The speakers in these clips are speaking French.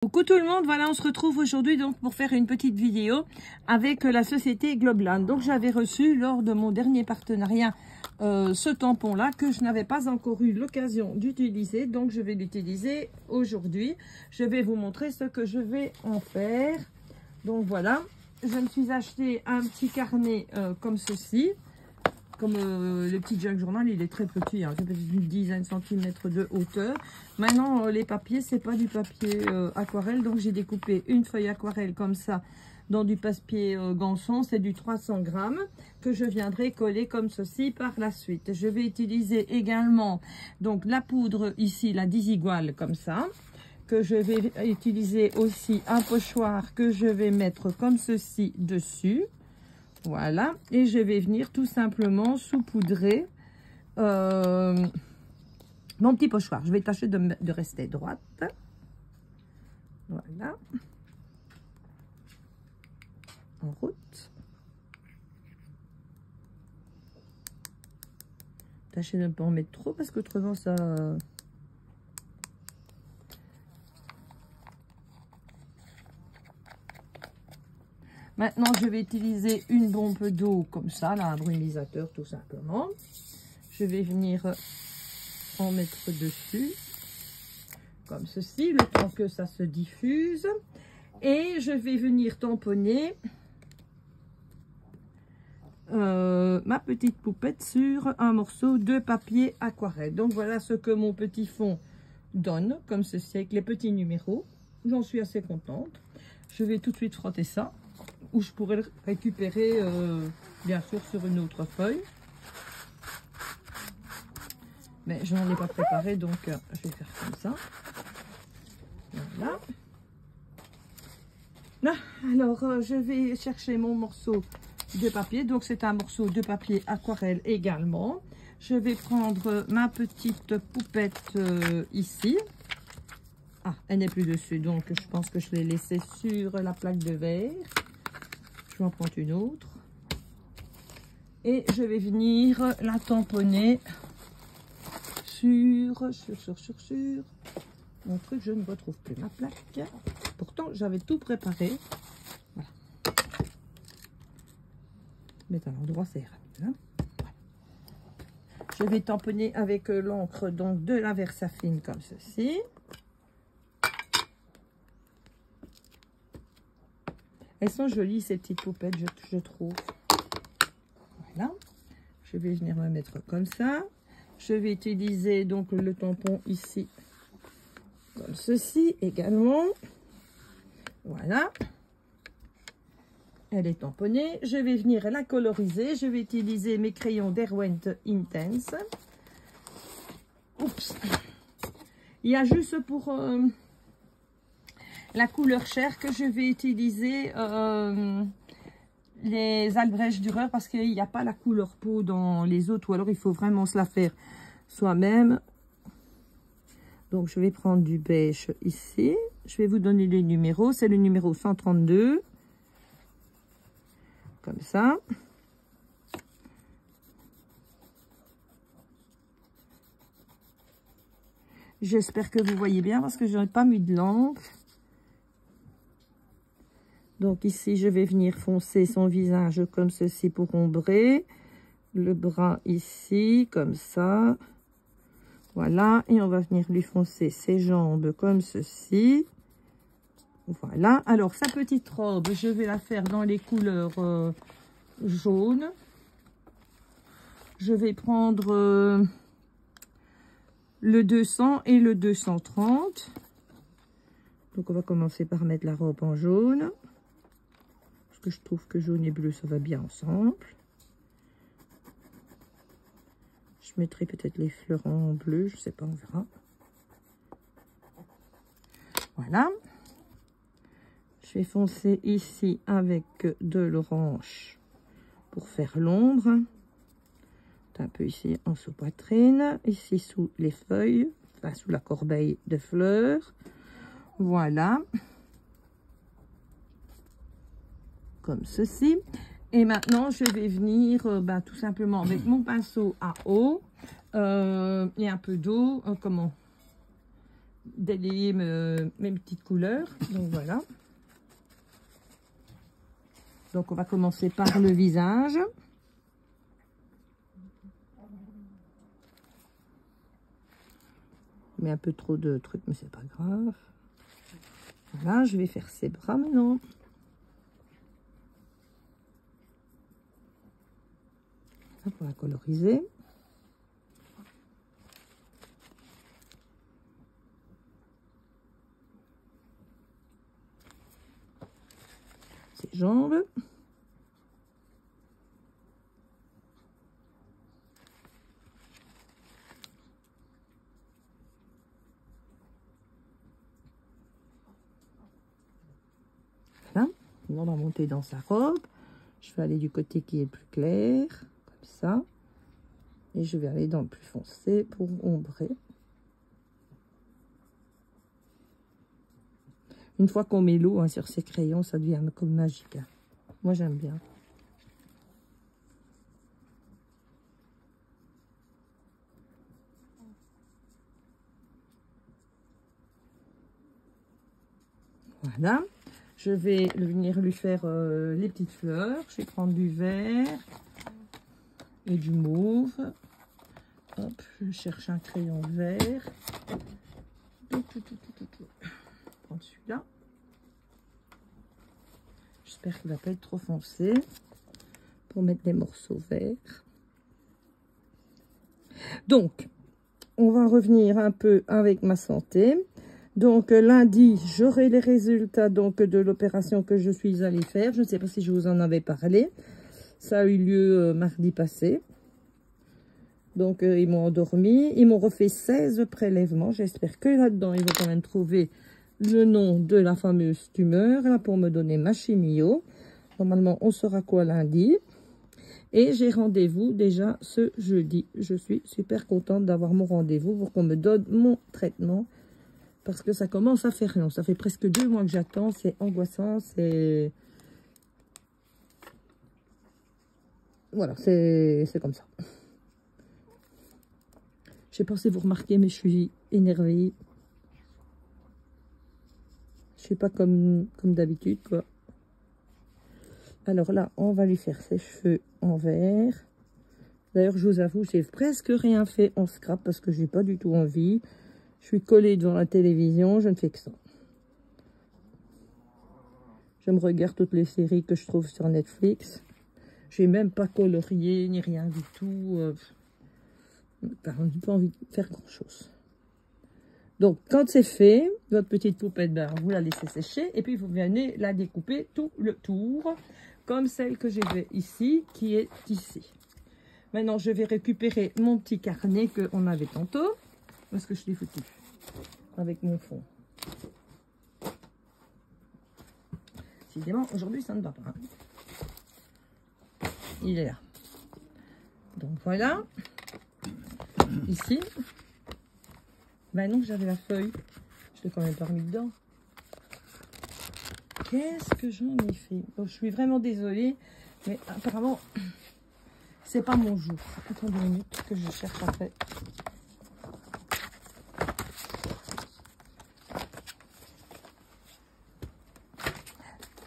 Coucou tout le monde, voilà on se retrouve aujourd'hui donc pour faire une petite vidéo avec la société Globland. Donc j'avais reçu lors de mon dernier partenariat ce tampon là que je n'avais pas encore eu l'occasion d'utiliser, donc je vais l'utiliser aujourd'hui. Je vais vous montrer ce que je vais en faire. Donc voilà, je me suis acheté un petit carnet comme ceci. Comme le petit junk journal, il est très petit, hein, une dizaine de centimètres de hauteur. Maintenant, les papiers, c'est pas du papier aquarelle, donc j'ai découpé une feuille aquarelle comme ça dans du papier ganson, c'est du 300 grammes que je viendrai coller comme ceci par la suite. Je vais utiliser également donc la poudre ici, la Desigual comme ça, que je vais utiliser aussi un pochoir que je vais mettre comme ceci dessus. Voilà, et je vais venir tout simplement saupoudrer mon petit pochoir. Je vais tâcher de rester droite. Voilà. En route. Tâchez de ne pas en mettre trop parce que autrement ça... Maintenant, je vais utiliser une bombe d'eau comme ça, là, un brumisateur tout simplement. Je vais venir en mettre dessus, comme ceci, le temps que ça se diffuse. Et je vais venir tamponner ma petite poupette sur un morceau de papier aquarelle. Donc voilà ce que mon petit fond donne, comme ceci, avec les petits numéros. J'en suis assez contente. Je vais tout de suite frotter ça, ou je pourrais le récupérer bien sûr sur une autre feuille, mais je n'en ai pas préparé, donc je vais faire comme ça. Voilà. Là, alors je vais chercher mon morceau de papier, donc c'est un morceau de papier aquarelle également. Je vais prendre ma petite poupette ici. Ah, elle n'est plus dessus, donc je pense que je l'ai laissée sur la plaque de verre. Je vais en prendre une autre. Et je vais venir la tamponner sur mon truc. Je ne retrouve plus ma plaque. Pourtant, j'avais tout préparé. Voilà. Mettre à l'endroit, c'est rapide. Hein. Voilà. Je vais tamponner avec l'encre donc de la Versafine comme ceci. Elles sont jolies ces petites poupettes, je trouve. Voilà. Je vais venir me mettre comme ça. Je vais utiliser donc le tampon ici, comme ceci également. Voilà. Elle est tamponnée. Je vais venir la coloriser. Je vais utiliser mes crayons Derwent Intense. Oups. Il y a juste pour... la couleur chair que je vais utiliser les Albrecht Dürer parce qu'il n'y a pas la couleur peau dans les autres, ou alors il faut vraiment se la faire soi-même. Donc je vais prendre du beige ici. Je vais vous donner les numéros. C'est le numéro 132. Comme ça. J'espère que vous voyez bien parce que je n'ai pas mis de lampe. Donc ici, je vais venir foncer son visage comme ceci pour ombrer. Le bras ici, comme ça. Voilà. Et on va venir lui foncer ses jambes comme ceci. Voilà. Alors, sa petite robe, je vais la faire dans les couleurs jaunes. Je vais prendre le 200 et le 230. Donc, on va commencer par mettre la robe en jaune. Que je trouve que jaune et bleu ça va bien ensemble. Je mettrai peut-être les fleurs en bleu, je sais pas, on verra. Voilà. Je vais foncer ici avec de l'orange pour faire l'ombre. Un peu ici en sous poitrine, ici sous les feuilles, enfin sous la corbeille de fleurs. Voilà. Comme ceci. Et maintenant je vais venir tout simplement avec mon pinceau à eau et un peu d'eau délayer mes petites couleurs. Donc voilà. Donc on va commencer par le visage. Je mets un peu trop de trucs, mais c'est pas grave. Voilà, je vais faire ses bras maintenant. Ça pour la coloriser. Ses jambes. Voilà, on va monter dans sa robe. Je vais aller du côté qui est plus clair, comme ça. Et je vais aller dans le plus foncé pour ombrer. Une fois qu'on met l'eau sur ces crayons, ça devient comme magique. Hein. Moi, j'aime bien. Voilà. Je vais venir lui faire les petites fleurs. Je vais prendre du vert et du mauve. Hop, je cherche un crayon vert. Prendre celui-là. J'espère qu'il ne va pas être trop foncé. Pour mettre des morceaux verts. Donc, on va revenir un peu avec ma santé. Donc lundi, j'aurai les résultats donc de l'opération que je suis allée faire. Je ne sais pas si je vous en avais parlé. Ça a eu lieu mardi passé. Donc ils m'ont endormi. Ils m'ont refait 16 prélèvements. J'espère que là-dedans, ils vont quand même trouver le nom de la fameuse tumeur là, pour me donner ma chimio. Normalement, on saura quoi lundi. Et j'ai rendez-vous déjà ce jeudi. Je suis super contente d'avoir mon rendez-vous pour qu'on me donne mon traitement. Parce que ça commence à faire long. Ça fait presque 2 mois que j'attends. C'est angoissant. C'est... Voilà, c'est comme ça. Je sais pas si vous remarquez, mais je suis énervée. Je suis pas comme d'habitude, quoi. Alors là, on va lui faire ses cheveux en vert. D'ailleurs, je vous avoue, j'ai presque rien fait en scrap parce que j'ai pas du tout envie. Je suis collée devant la télévision, je ne fais que ça. Je me regarde toutes les séries que je trouve sur Netflix. J'ai même pas colorié, ni rien du tout. Je n'ai pas envie de faire grand-chose. Donc, quand c'est fait, votre petite poupette, ben, vous la laissez sécher. Et puis, vous venez la découper tout le tour. Comme celle que j'ai fait ici, qui est ici. Maintenant, je vais récupérer mon petit carnet qu'on avait tantôt. Parce que je l'ai foutu avec mon fond. Décidément, aujourd'hui, ça ne va pas. Il est là. Donc, voilà. Ici. Ben non, j'avais la feuille. Je l'ai quand même pas remis dedans. Qu'est-ce que j'en ai fait? Bon, je suis vraiment désolée. Mais apparemment, c'est pas mon jour. Attendez une minute que je cherche après.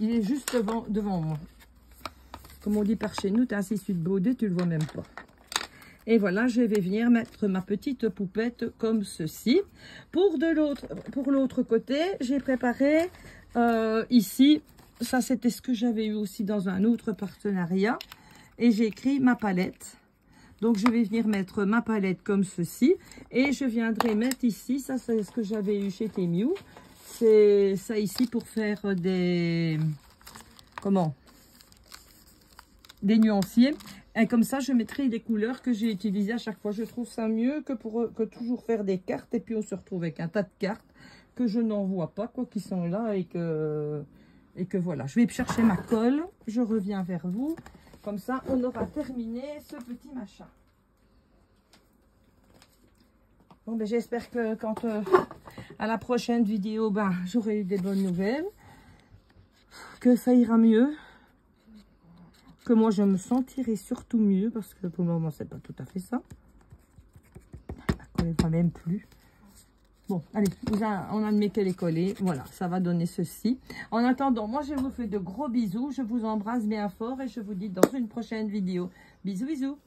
Il est juste devant moi. Comme on dit par chez nous, tu es assis sur le baudet, tu le vois même pas. Et voilà, je vais venir mettre ma petite poupette comme ceci. Pour l'autre côté, j'ai préparé ici, ça c'était ce que j'avais eu aussi dans un autre partenariat. Et j'ai écrit ma palette. Donc je vais venir mettre ma palette comme ceci. Et je viendrai mettre ici, ça c'est ce que j'avais eu chez Temu. C'est ça ici pour faire des... Comment? Des nuanciers. Et comme ça, je mettrai les couleurs que j'ai utilisées à chaque fois. Je trouve ça mieux que toujours faire des cartes. Et puis, on se retrouve avec un tas de cartes que je n'en vois pas, quoi, qui sont là. Et que voilà. Je vais chercher ma colle. Je reviens vers vous. Comme ça, on aura terminé ce petit machin. Bon, ben, j'espère que quand à la prochaine vidéo, ben, j'aurai eu des bonnes nouvelles. Que ça ira mieux. Que moi, je me sentirai surtout mieux. Parce que pour le moment, c'est pas tout à fait ça. La colle ne va même plus. Bon, allez, on admet qu'elle est collée. Voilà, ça va donner ceci. En attendant, moi, je vous fais de gros bisous. Je vous embrasse bien fort et je vous dis dans une prochaine vidéo. Bisous, bisous.